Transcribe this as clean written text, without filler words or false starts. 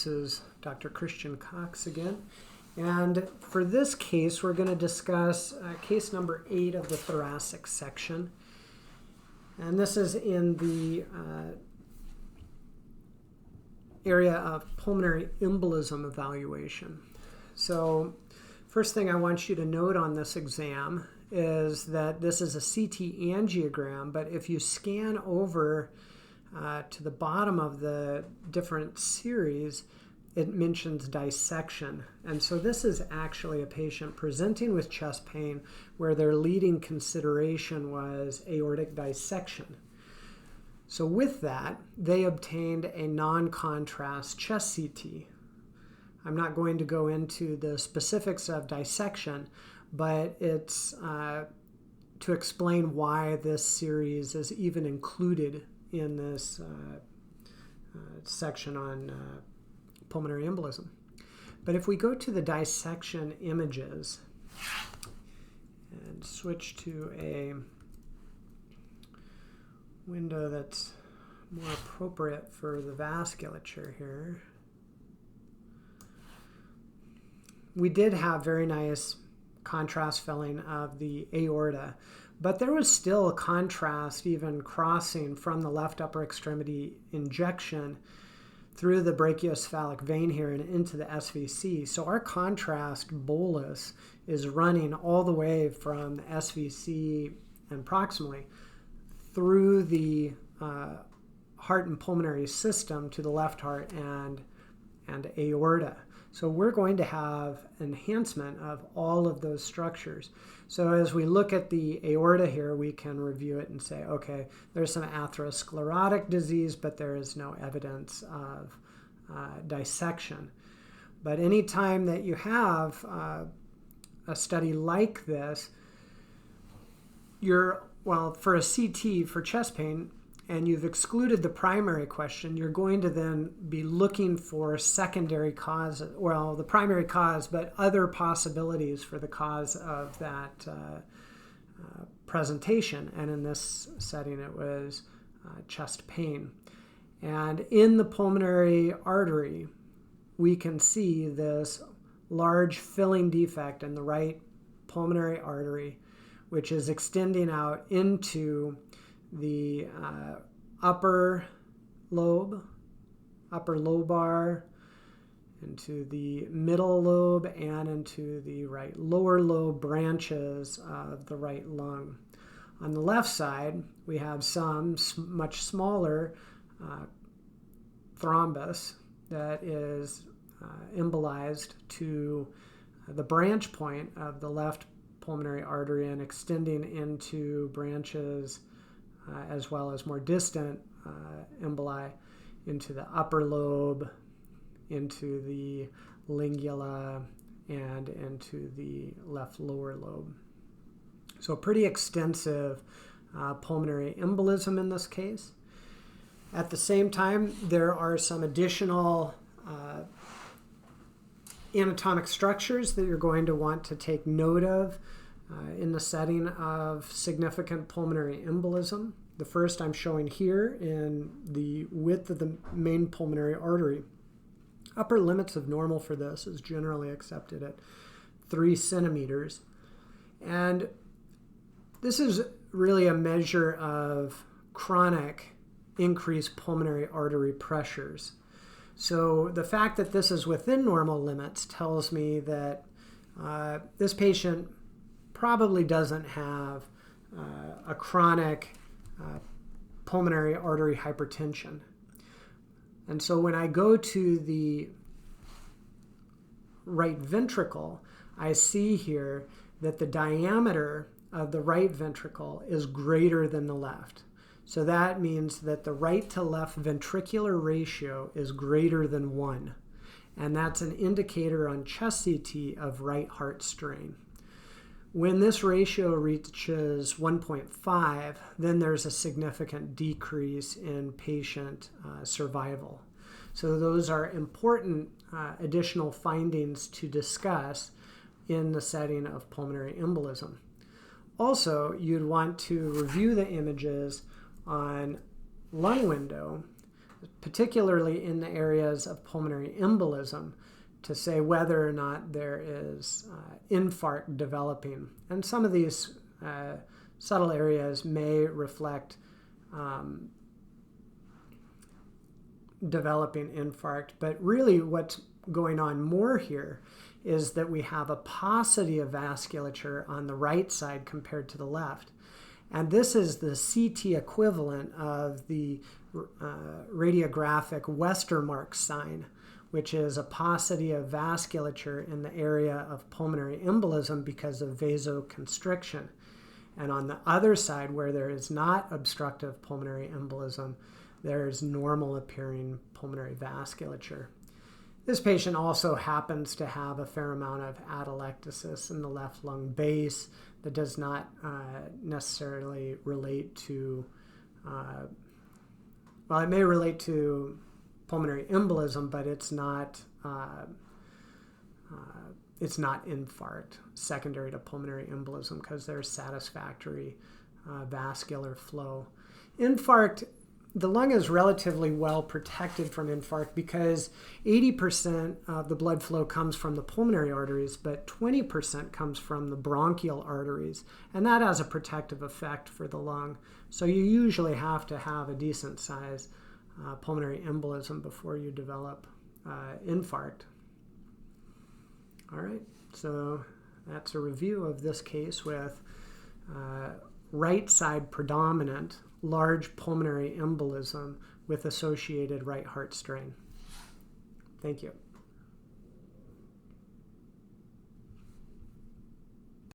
This is Dr. Christian Cox again. And for this case, we're going to discuss case number 8 of the thoracic section. And this is in the area of pulmonary embolism evaluation. So first thing I want you to note on this exam is that this is a CT angiogram, but if you scan over to the bottom of the different series, it mentions dissection. And so this is actually a patient presenting with chest pain where their leading consideration was aortic dissection. So with that, they obtained a non-contrast chest CT. I'm not going to go into the specifics of dissection, but it's to explain why this series is even included in this section on pulmonary embolism. But if we go to the dissection images and switch to a window that's more appropriate for the vasculature here, we did have very nice contrast filling of the aorta, but there was still a contrast even crossing from the left upper extremity injection through the brachiocephalic vein here and into the SVC. So our contrast bolus is running all the way from the SVC and proximally through the heart and pulmonary system to the left heart and aorta. So we're going to have enhancement of all of those structures. So as we look at the aorta here, we can review it and say, okay, there's some atherosclerotic disease, but there is no evidence of dissection. But anytime that you have a study like this, for a CT for chest pain, and you've excluded the primary question, you're going to then be looking for secondary causes, well, the primary cause, but other possibilities for the cause of that presentation. And in this setting, it was chest pain. And in the pulmonary artery, we can see this large filling defect in the right pulmonary artery, which is extending out into the upper lobar, into the middle lobe, and into the right lower lobe branches of the right lung. On the left side, we have some much smaller thrombus that is embolized to the branch point of the left pulmonary artery and extending into branches as well as more distant emboli into the upper lobe, into the lingula, and into the left lower lobe. So pretty extensive pulmonary embolism in this case. At the same time, there are some additional anatomic structures that you're going to want to take note of in the setting of significant pulmonary embolism. The first I'm showing here in the width of the main pulmonary artery. Upper limits of normal for this is generally accepted at 3 centimeters. And this is really a measure of chronic increased pulmonary artery pressures. So the fact that this is within normal limits tells me that this patient probably doesn't have a chronic pulmonary artery hypertension. And so when I go to the right ventricle, I see here that the diameter of the right ventricle is greater than the left. So that means that the right to left ventricular ratio is greater than 1. And that's an indicator on chest CT of right heart strain. When this ratio reaches 1.5, then there's a significant decrease in patient survival. So those are important additional findings to discuss in the setting of pulmonary embolism. Also, you'd want to review the images on lung window particularly in the areas of pulmonary embolism, to say whether or not there is infarct developing. And some of these subtle areas may reflect developing infarct, but really what's going on more here is that we have a paucity of vasculature on the right side compared to the left. And this is the CT equivalent of the radiographic Westermarck sign, which is a paucity of vasculature in the area of pulmonary embolism because of vasoconstriction. And on the other side, where there is not obstructive pulmonary embolism, there is normal appearing pulmonary vasculature. This patient also happens to have a fair amount of atelectasis in the left lung base that does not necessarily relate to, well, it may relate to pulmonary embolism, but it's not infarct secondary to pulmonary embolism because there's satisfactory vascular flow. Infarct, the lung is relatively well protected from infarct because 80% of the blood flow comes from the pulmonary arteries, but 20% comes from the bronchial arteries, and that has a protective effect for the lung. So you usually have to have a decent size pulmonary embolism before you develop infarct. All right, so that's a review of this case with right side predominant large pulmonary embolism with associated right heart strain. Thank you.